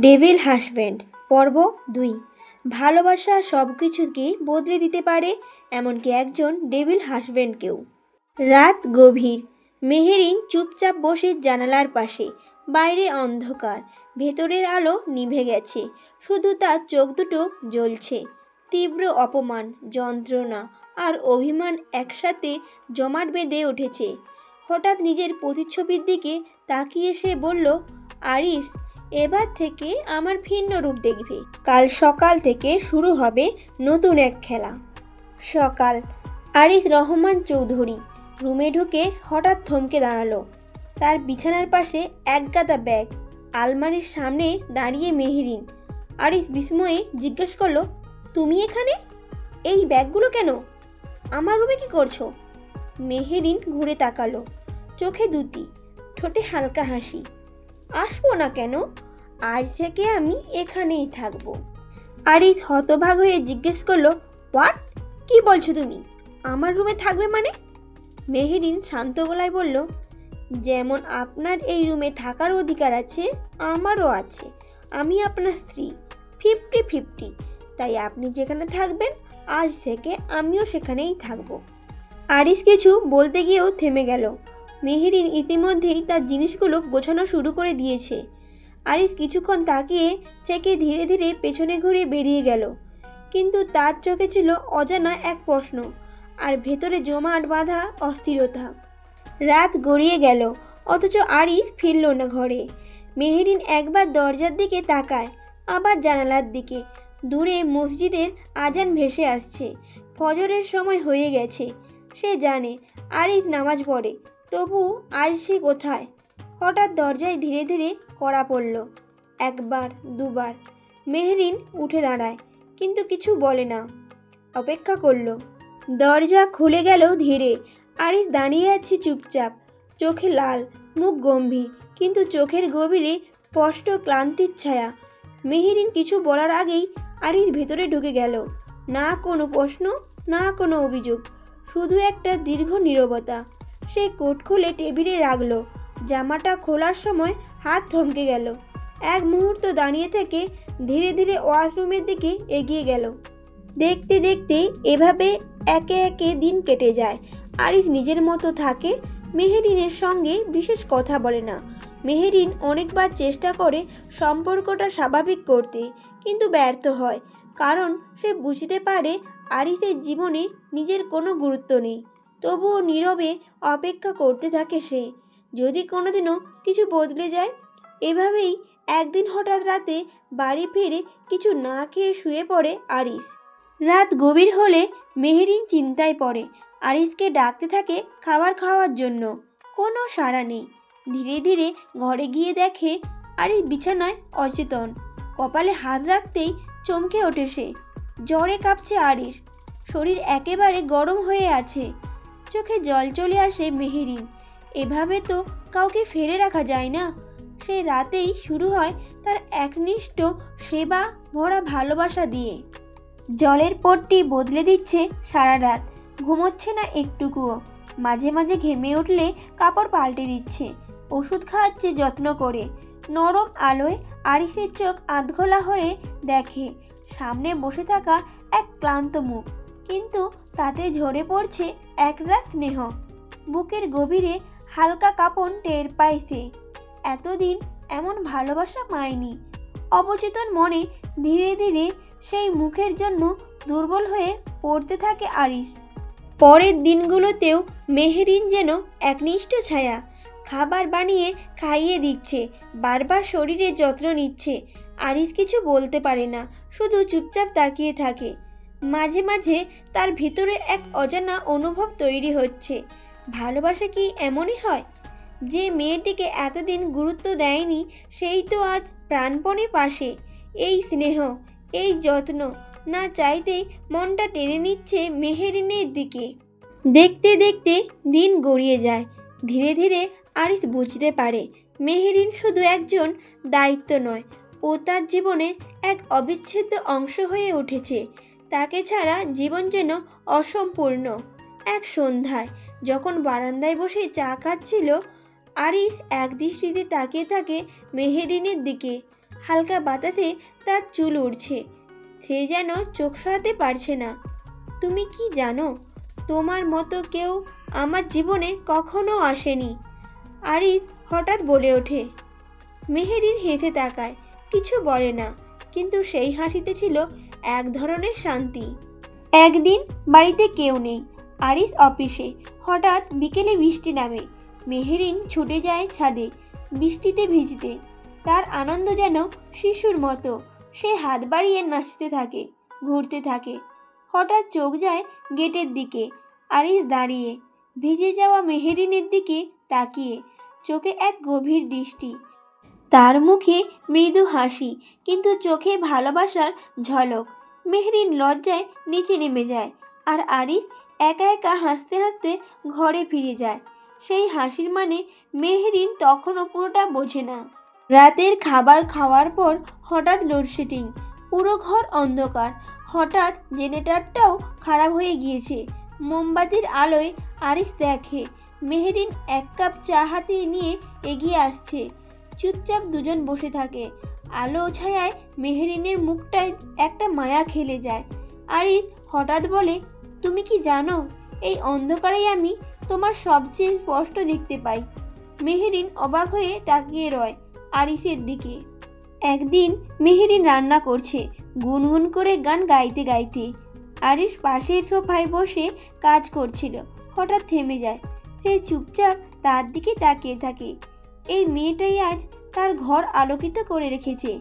Devil husband পর্ব ২। ভালোবাসা সব কিছুকে বদলে দিতে পারে, এমনকি একজন ডেভিল হাজব্যান্ডকেও। রাত গভীর। মেহেরিন চুপচাপ বসে জানালার পাশে। বাইরে অন্ধকার, ভেতরের আলো নিভে গেছে, শুধু তার চোখ দুটো জ্বলছে। তীব্র অপমান, যন্ত্রণা আর অভিমান একসাথে জমাট বেঁধে উঠেছে। হঠাৎ নিজের প্রতিচ্ছবির দিকে তাকিয়ে সে বলল, আরিস, এবার থেকে আমার ভিন্ন রূপ দেখবে। কাল সকাল থেকে শুরু হবে নতুন এক খেলা। সকাল। আরিস রহমান চৌধুরী রুমে ঢুকে হঠাৎ থমকে দাঁড়ালো। তার বিছানার পাশে একগাদা ব্যাগ, আলমারির সামনে দাঁড়িয়ে মেহেরিন। আরিস বিস্ময়ে জিজ্ঞেস করলো, তুমি এখানে? এই ব্যাগগুলো কেন? আমার রুমে কি করছো? মেহেরিন ঘুরে তাকালো, চোখে দুটি, ঠোঁটে হালকা হাসি। আসবো না কেন? আজ থেকে আমি এখানেই থাকবো। আরিস হতবাক হয়ে জিজ্ঞেস করলো, হোয়াট? কি বলছো তুমি? আমার রুমে থাকবে মানে? মেহেরিন শান্ত গলায় বলল, যেমন আপনার এই রুমে থাকার অধিকার আছে, আমারও আছে। আমি আপনার স্ত্রী, 50-50। তাই আপনি যেখানে থাকবেন, আজ থেকে আমিও সেখানেই থাকবো। আরিস কিছু বলতে গিয়েও থেমে গেল। মেহেরিন ইতিমধ্যেই তার জিনিসগুলো গোছানো শুরু করে দিয়েছে। আরিস কিছুক্ষণ তাকিয়ে থেকে ধীরে ধীরে পেছনে ঘুরে বেরিয়ে গেল, কিন্তু তার চোখে ছিল অজানা এক প্রশ্ন আর ভেতরে জমাট বাঁধা অস্থিরতা। রাত গড়িয়ে গেল, অথচ আরিস ফিরল না ঘরে। মেহেরিন একবার দরজার দিকে তাকায়, আবার জানালার দিকে। দূরে মসজিদের আজান ভেসে আসছে, ফজরের সময় হয়ে গেছে। সে জানে আরিস নামাজ পড়ে, তবু আজ সে কোথায়? হঠাৎ দরজায় ধীরে ধীরে কড়া পড়ল। একবার, দুবার। মেহেরিন উঠে দাঁড়ায়, কিন্তু কিছু বলে না, অপেক্ষা করল। দরজা খুলে গেল ধীরে। আরিস দাঁড়িয়ে আছে চুপচাপ, চোখে লাল, মুখ গম্ভীর, কিন্তু চোখের গভীরে স্পষ্ট ক্লান্তির ছায়া। মেহেরিন কিছু বলার আগেই আরিস ভেতরে ঢুকে গেল। না কোনো প্রশ্ন, না কোনো অভিযোগ, শুধু একটা দীর্ঘ নীরবতা। সে কোট খুলে টেবিলে রাখল। জামাটা খোলার সময় হাত থমকে গেল। এক মুহূর্ত দাঁড়িয়ে থেকে ধীরে ধীরে ওয়াশরুমের দিকে এগিয়ে গেল। দেখতে দেখতে এভাবে একে একে দিন কেটে যায়। আরিস নিজের মতো থাকে, মেহেরিনের সঙ্গে বিশেষ কথা বলে না। মেহেরিন অনেকবার চেষ্টা করে সম্পর্কটা স্বাভাবিক করতে, কিন্তু ব্যর্থ হয়, কারণ সে বুঝতে পারে আরিসের জীবনে নিজের কোনো গুরুত্ব নেই। তবুও নীরবে অপেক্ষা করতে থাকে সে, যদি কোনোদিনও কিছু বদলে যায়। এভাবেই একদিন হঠাৎ রাতে বাড়ি ফিরে কিছু না খেয়ে শুয়ে পড়ে আরিস। রাত গভীর হলে মেহেরিন চিন্তায় পড়ে। আরিসকে ডাকতে থাকে খাবার খাওয়ার জন্য, কোনো সাড়া নেই। ধীরে ধীরে ঘরে গিয়ে দেখে আরিস বিছানায় অচেতন। কপালে হাত রাখতেই চমকে ওঠে সে। জ্বরে কাঁপছে আরিস, শরীর একেবারে গরম হয়ে আছে। চোখে জল চলে আসে মেহেরিন। এভাবে তো কাউকে ফেলে রাখা যায় না। সে রাতেই শুরু হয় তার একনিষ্ঠ সেবা ভরা ভালোবাসা দিয়ে। জলের পট্টি বদলে দিচ্ছে সারা রাত, ঘুমোচ্ছে না একটুকুও। মাঝে মাঝে ঘেমে উঠলে কাপড় পাল্টে দিচ্ছে, ওষুধ খাওয়াচ্ছে যত্ন করে। নরম আলোয় আরিসের চোখ আধখোলা হয়ে দেখে সামনে বসে থাকা এক ক্লান্ত মুখ, কিন্তু তাতে ঝরে পড়ছে একরাশ স্নেহ। বুকের গভীরে হালকা কাঁপন টের পায় সে। এতদিন এমন ভালোবাসা পায়নি। অবচেতন মনে ধীরে ধীরে সেই মুখের জন্য দুর্বল হয়ে পড়তে থাকে আরিস। পরের দিনগুলোতেও মেহেরিন যেন একনিষ্ঠ ছায়া। খাবার বানিয়ে খাইয়ে দিচ্ছে, বারবার শরীরের যত্ন নিচ্ছে। আরিস কিছু বলতে পারে না, শুধু চুপচাপ তাকিয়ে থাকে। মাঝে মাঝে তার ভিতরে এক অজানা অনুভব তৈরি হচ্ছে। ভালোবাসা কি এমনই হয়? যে মেয়েটিকে এতদিন গুরুত্ব দেয়নি, সেই তো আজ প্রাণপণে পাশে। এই স্নেহ, এই যত্ন না চাইতেই মনটা টেনে নিচ্ছে মেহেরিনের দিকে। দেখতে দেখতে দিন গড়িয়ে যায়। ধীরে ধীরে আরিস বুঝতে পারে মেহেরিন শুধু একজন দায়িত্ব নয়, ও তার জীবনে এক অবিচ্ছেদ্য অংশ হয়ে উঠেছে। তাকে ছাড়া জীবন যেন অসম্পূর্ণ। এক সন্ধ্যায় যখন বারান্দায় বসে চা খাচ্ছিল, আরিস এক দৃষ্টিতে তাকিয়ে থাকে মেহেরিনের দিকে। হালকা বাতাসে তার চুল উড়ছে, সে যেন চোখ সরাতে পারছে না। তুমি কি জানো, তোমার মতো কেউ আমার জীবনে কখনো আসেনি, আরিফ হঠাৎ বলে ওঠে। মেহেরিন হেসে তাকায়, কিছু বলে না, কিন্তু সেই হাসিতে ছিল এক ধরনের শান্তি। একদিন বাড়িতে কেউ নেই, আরিফ অফিসে। হঠাৎ বিকেলে বৃষ্টি নামে। মেহেরিন ছুটে যায় ছাদে বৃষ্টিতে ভিজতে। তার আনন্দ যেন শিশুর মতো। সে হাত বাড়িয়ে নাচতে থাকে, ঘুরতে থাকে। হঠাৎ চোখ যায় গেটের দিকে। আরিফ দাঁড়িয়ে, ভিজে যাওয়া মেহেরিনের দিকে তাকিয়ে, চোখে এক গভীর দৃষ্টি। তার মুখে মৃদু হাসি, কিন্তু চোখে ভালোবাসার ঝলক। মেহরিন লজ্জায় নিচে নেমে যায়, আর আরিফ একা একা হাসতে হাসতে ঘরে ফিরে যায়। সেই হাসির মানে মেহরিন তখনও পুরোটা বোঝে না। রাতের খাবার খাওয়ার পর হঠাৎ লোডশেডিং, পুরো ঘর অন্ধকার। হঠাৎ জেনারেটরটাও খারাপ হয়ে গিয়েছে। মোমবাতির আলোয় আরিফ দেখে মেহরিন এক কাপ চা হাতে নিয়ে এগিয়ে আসছে। চুপচাপ দুজন বসে থাকে। আলো ছায়ায় মেহরিনের মুখটায় একটা মায়া খেলে যায়। আরিফ হঠাৎ বলে, তুমি কি জানো, এই অন্ধকারেই আমি তোমার সবচেয়ে স্পষ্ট দেখতে পাই। মেহরিন অবাক হয়ে তাকিয়ে রয় আরিফের দিকে। একদিন মেহরিন রান্না করছে, গুনগুন করে গান গাইতে গাইতে। আরিফ পাশের সোফায় বসে কাজ করছিল। হঠাৎ থেমে যায়। সে চুপচাপ তার দিকে তাকিয়ে থাকে। এই মেয়েটাই আজ তার ঘর আলোকিত করে রেখেছে।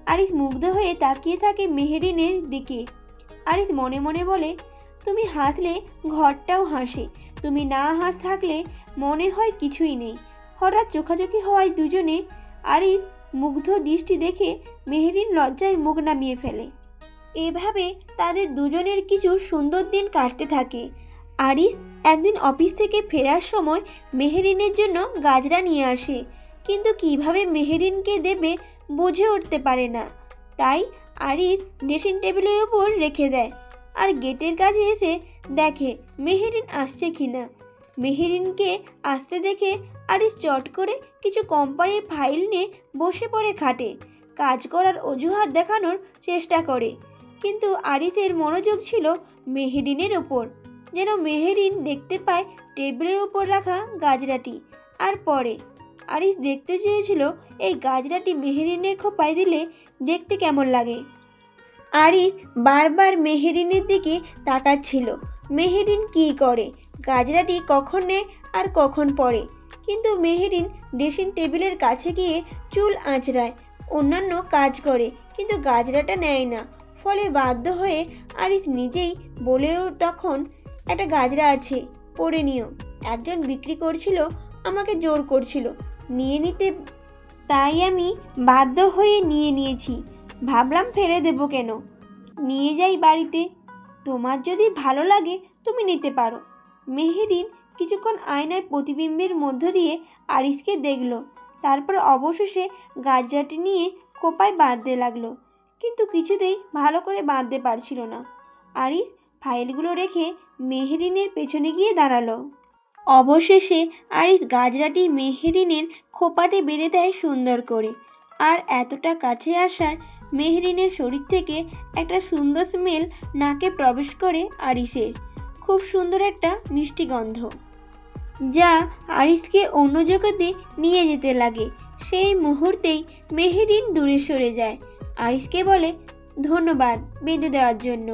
আরিফ মুগ্ধ হয়ে তাকিয়ে থাকে মেহরিনের দিকে। আরিফ মনে মনে বলে, তুমি হাসলে ঘরটাও হাসে, তুমি না থাকলে মনে হয় কিছুই নেই। হঠাৎ চোখাচোখি হওয়ায় দুজনে। আরিফ মুগ্ধ দৃষ্টি দেখে মেহরিন লজ্জায় মুখ নামিয়ে ফেলে। এভাবে তাদের দুজনের কিছু সুন্দর দিন কাটতে থাকে। আরিফ একদিন অফিস থেকে ফেরার সময় মেহরিনের জন্য গাজরা নিয়ে আসে, কিন্তু কিভাবে মেহরিনকে দেবে বুঝে উঠতে পারে না। তাই আরিফ ড্রেসিং টেবিলের উপর রেখে দেয়, আর গেটের কাছে এসে দেখে মেহরিন আসছে কিনা। মেহরিনকে আসতে দেখে আরিফ চট করে কিছু কোম্পানির ফাইল নিয়ে বসে পড়ে খাটে। কাজ করার অজুহাত দেখানোর চেষ্টা করে, কিন্তু আরিফের মনোযোগ ছিল মেহরিনের ওপর। যেন মেহরিন দেখতে পায় টেবিলের উপর রাখা গাজরাটি। আর পরে আরিফ দেখতে চেয়েছিল এই গাজরাটি মেহরিনের খোপায় দিলে দেখতে কেমন লাগে। আরিফ বারবার মেহরিনের দিকে তাকাচ্ছিল, মেহরিন কী করে, গাজরাটি কখন নেয় আর কখন পরে। কিন্তু মেহরিন ড্রেসিং টেবিলের কাছে গিয়ে চুল আঁচড়ায়, অন্যান্য কাজ করে, কিন্তু গাজরাটা নেয় না। ফলে বাধ্য হয়ে আরিফ নিজেই বলেও, তখন একটা গাজরা আছে, পরে নিও। একজন বিক্রি করছিল, আমাকে জোর করছিল নিয়ে নিতে, তাই আমি বাধ্য হয়ে নিয়েছি। ভাবলাম ফেলে দেবো কেন, নিয়ে যাই বাড়িতে, তোমার যদি ভালো লাগে তুমি নিতে পারো। মেহরিন কিছুক্ষণ আয়নার প্রতিবিম্বের মধ্য দিয়ে আরিফকে দেখল, তারপর অবশেষে গাজরাটি নিয়ে কোপায় বাঁধতে লাগলো, কিন্তু কিছুতেই ভালো করে বাঁধতে পারছিল না। আরিফ ফাইলগুলো রেখে মেহরিনের পেছনে গিয়ে দাঁড়ালো। অবশেষে আরিফ গাজরাটি মেহরিনের খোপাতে বেঁধে দেয় সুন্দর করে। আর এতটা কাছে আসায় মেহরিনের শরীর থেকে একটা সুন্দর স্মেল নাকে প্রবেশ করে আরিফের। খুব সুন্দর একটা মিষ্টি গন্ধ, যা আরিফকে অন্য জগতে নিয়ে যেতে লাগে। সেই মুহূর্তেই মেহরিন দূরে সরে যায়। আরিফকে বলে, ধন্যবাদ বেঁধে দেওয়ার জন্য।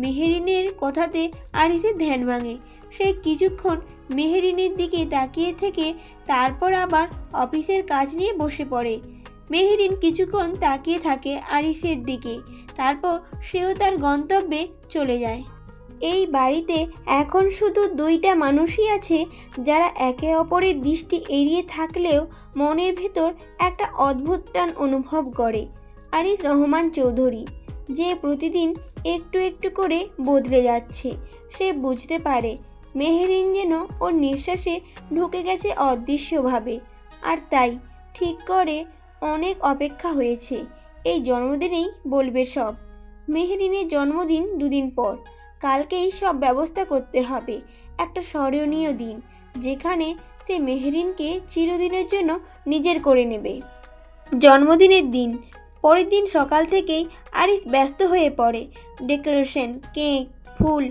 মেহরিনের কথাতে আরিফের ধ্যান ভাঙে। সে কিছুক্ষণ মেহরিনের দিকে তাকিয়ে থেকে তারপর আবার অফিসের কাজ নিয়ে বসে পড়ে। মেহরিন কিছুক্ষণ তাকিয়ে থাকে আরিফের দিকে, তারপর সেও তার গন্তব্যে চলে যায়। এই বাড়িতে এখন শুধু দুইটা মানুষই আছে যারা একে অপরের দৃষ্টি এড়িয়ে থাকলেও মনের ভেতর একটা অদ্ভুত টান অনুভব করে। আরিফ রহমান চৌধুরী, যে প্রতিদিন একটু একটু করে বদলে যাচ্ছে। সে বুঝতে পারে মেহরিন যেন ওর নিঃশ্বাসে ঢুকে গেছে অদৃশ্যভাবে, আর তাই ঠিক করে অনেক অপেক্ষা হয়েছে। এই জন্মদিনেই বলবে সব। মেহরিনের জন্মদিন দুদিন পর। কালকেই সব ব্যবস্থা করতে হবে, একটা স্মরণীয় দিন যেখানে সে মেহরিনকে চিরদিনের জন্য নিজের করে নেবে। জন্মদিনের দিন পরের দিন সকাল থেকেই আরিস ব্যস্ত হয়ে পড়ে। ডেকোরেশন, কেক, ফুল,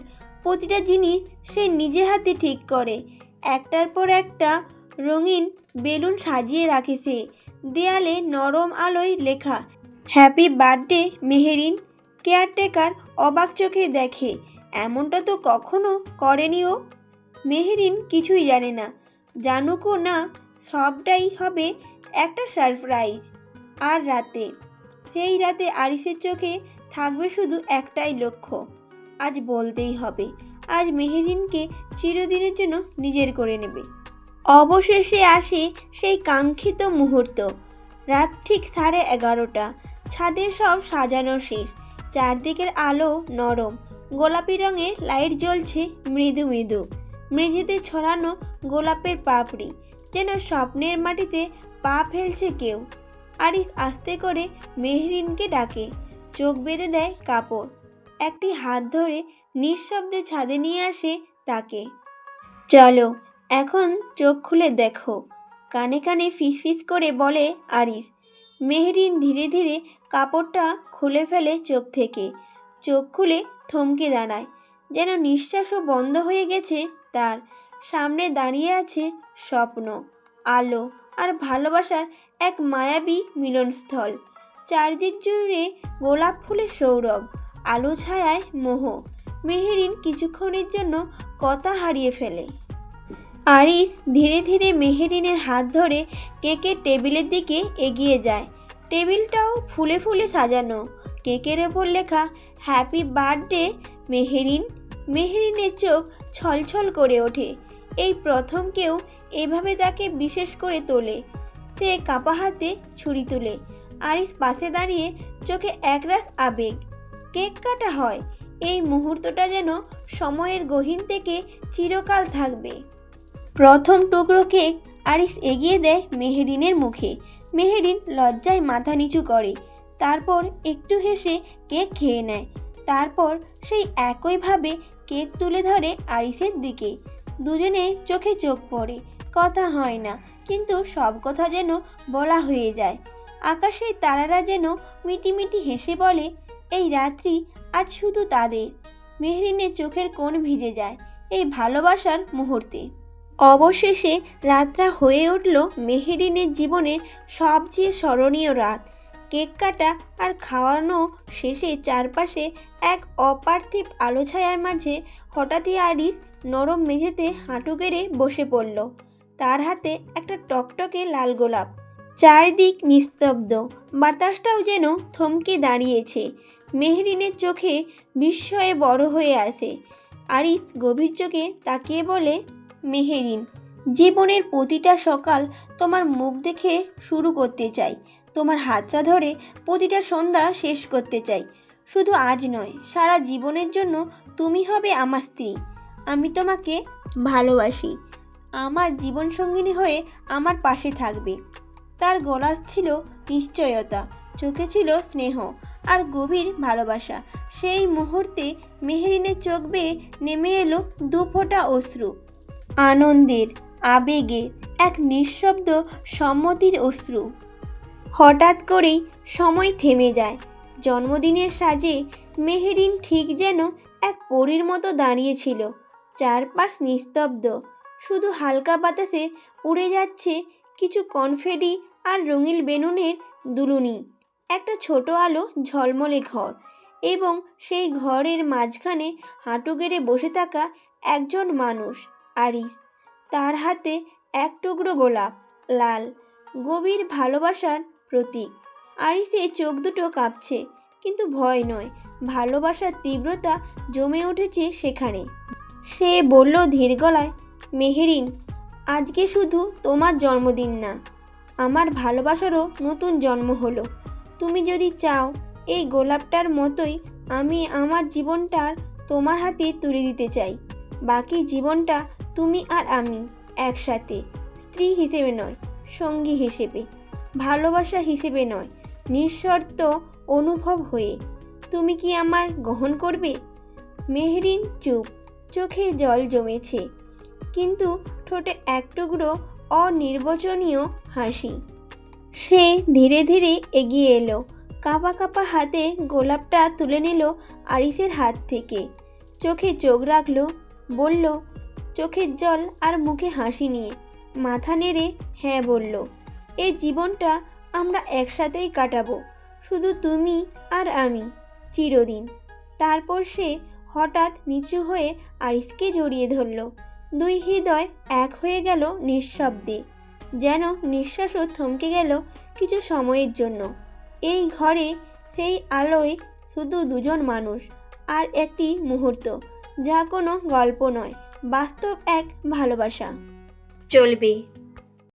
প্রতিটা জিনিস সে নিজে হাতে ঠিক করে। একটার পর একটা রঙিন বেলুন সাজিয়ে রাখে সে। দেয়ালে নরম আলোয় লেখা হ্যাপি বার্থডে মেহেরিন। কেয়ারটেকার অবাক চোখে দেখে, এমনটা তো কখনো করেনি ও। মেহেরিন কিছুই জানে না, জানুকও না, সবটাই হবে একটা সারপ্রাইজ। আর রাতে, সেই রাতে আরিসের চোখে থাকবে শুধু একটাই লক্ষ্য, আজ বলতেই হবে, আজ মেহেরিনকে চিরদিনের জন্য নিজের করে নেবে। অবশেষে আসে সেই কাঙ্ক্ষিত মুহূর্ত। রাত ঠিক 11:30। ছাদের সব সাজানো শেষ। চারদিকের আলো নরম, গোলাপি রঙের লাইট জ্বলছে মৃদু মৃদু। মেঝেতে ছড়ানো গোলাপের পাপড়ি, যেন স্বপ্নের মাটিতে পা ফেলছে কেউ। আরিস আস্তে করে মেহরিনকে ডাকে, চোখ বেঁধে দেয় কাপড়। একটি হাত ধরে নিঃশব্দে ছাদে নিয়ে আসে তাকে। চলো, এখন চোখ খুলে দেখো, কানে কানে ফিসফিস করে বলে আরিস। মেহরিন ধীরে ধীরে কাপড়টা খুলে ফেলে চোখ থেকে। চোখ খুলে থমকে দাঁড়ায়, যেন নিঃশ্বাসও বন্ধ হয়ে গেছে তার। সামনে দাঁড়িয়ে আছে স্বপ্ন, আলো আর ভালোবাসার এক মায়াবী মিলনস্থল। চারদিক জুড়ে গোলাপ ফুলের সৌরভ, আলো ছায়ায় মোহ। মেহরিন কিছুক্ষণের জন্য কথা হারিয়ে ফেলে। আরিস ধীরে ধীরে মেহরিনের হাত ধরে কেকের টেবিলের দিকে এগিয়ে যায়। টেবিলটাও ফুলে ফুলে সাজানো, কেকের ওপর লেখা হ্যাপি বার্থডে মেহরিন। মেহরিনের চোখ ছলছল করে ওঠে। এই প্রথম কেউ এভাবে তাকে বিশেষ করে তোলে। সে কাঁপা হাতে ছুরি তুলে। আরিস পাশে দাঁড়িয়ে, চোখে একরাশ আবেগ। কেক কাটা হয়। এই মুহূর্তটা যেন সময়ের গহীন থেকে চিরকাল থাকবে। প্রথম টুকরো কেক আরিস এগিয়ে দেয় মেহরিনের মুখে। মেহরিন লজ্জায় মাথা নিচু করে, তারপর একটু হেসে কেক খেয়ে নেয়। তারপর সেই একইভাবে কেক তুলে ধরে আরিসের দিকে। দুজনে চোখে চোখ পড়ে। কথা হয় না, কিন্তু সব কথা যেন বলা হয়ে যায়। আকাশে তারারা যেন মিটিমিটি হেসে বলে, এই রাত্রি আজ শুধু তাদের। মেহরিনের চোখের কোণ ভিজে যায় এই ভালোবাসার মুহূর্তে। অবশেষে রাতটা হয়ে উঠল মেহরিনের জীবনের সবচেয়ে স্মরণীয় রাত। কেক কাটা আর খাওয়ানো শেষে চারপাশে এক অপার্থিব আলো ছায়ার মাঝে হঠাৎই আরিস নরম মেঝেতে হাঁটু গেড়ে বসে পড়ল। তার হাতে একটা টকটকে লাল গোলাপ। চারিদিক নিস্তব্ধ, বাতাসটাও যেন থমকে দাঁড়িয়েছে। মেহরিনের চোখে বিস্ময়ে বড় হয়ে আসে। আরিস গভীর চোখে তাকিয়ে বলে, মেহরিন, জীবনের প্রতিটা সকাল তোমার মুখ দেখে শুরু করতে চাই, তোমার হাতটা ধরে প্রতিটা সন্ধ্যা শেষ করতে চাই। শুধু আজ নয়, সারা জীবনের জন্য তুমি হবে আমার স্ত্রী। আমি তোমাকে ভালোবাসি, আমার জীবনসঙ্গিনী হয়ে আমার পাশে থাকবে। তার গলা ছিল নিশ্চয়তা, চোখে ছিল স্নেহ আর গভীর ভালোবাসা। সেই মুহূর্তে মেহরিনের চোখ বেয়ে নেমে এলো দু ফোঁটা অশ্রু। আনন্দের, আবেগের, এক নিঃশব্দ সম্মতির অশ্রু। হঠাৎ করেই সময় থেমে যায়। জন্মদিনের সাজে মেহরিন ঠিক যেন এক পরীর মতো দাঁড়িয়েছিল। চারপাশ নিস্তব্ধ, শুধু হালকা বাতাসে উড়ে যাচ্ছে কিছু কনফেটি আর রঙিন বেলুনের দুলুনি। একটা ছোট আলো ঝলমলে ঘর, এবং সেই ঘরের মাঝখানে হাঁটু গেড়ে বসে থাকা একজন মানুষ, আরিস। তার হাতে এক টুকরো গোলাপ, লাল, গভীর ভালোবাসার প্রতীক। আরিসের চোখ দুটো কাঁপছে, কিন্তু ভয় নয়, ভালোবাসার তীব্রতা জমে উঠেছে সেখানে। সে বলল ধীর গলায়, মেহরিন, আজকে শুধু তোমার জন্মদিন না, আমার ভালোবাসারও নতুন জন্ম হলো। তুমি যদি চাও, এই গোলাপটার মতোই আমি আমার জীবনটার তোমার হাতে তুলে দিতে চাই। বাকি জীবনটা তুমি আর আমি একসাথে, স্ত্রী হিসেবে নয়, সঙ্গী হিসেবে, ভালোবাসা হিসেবে নয়, নিঃশর্ত অনুভব হয়ে। তুমি কি আমার গ্রহণ করবে? মেহরিন চুপ, চোখে জল জমেছে, কিন্তু ঠোঁটে এক টুকরো অনির্বচনীয় হাসি। সে ধীরে ধীরে এগিয়ে এলো, কাঁপা কাঁপা হাতে গোলাপটা তুলে নিল আরিসের হাত থেকে। চোখে চোখ রাখল, বলল, চোখের জল আর মুখে হাসি নিয়ে মাথা নেড়ে হ্যাঁ বলল, এই জীবনটা আমরা একসাথেই কাটাবো, শুধু তুমি আর আমি, চিরদিন। তারপর সে হঠাৎ নিচু হয়ে আরিসকে জড়িয়ে ধরল। দুই হৃদয় এক হয়ে গেল নিঃশব্দে, যেন নিঃশ্বাসও থমকে গেল কিছু সময়ের জন্য। এই ঘরে সেই আলোয় শুধু দুজন মানুষ আর একটি মুহূর্ত, যা কোনো গল্প নয়, বাস্তব এক ভালোবাসা। চলবে।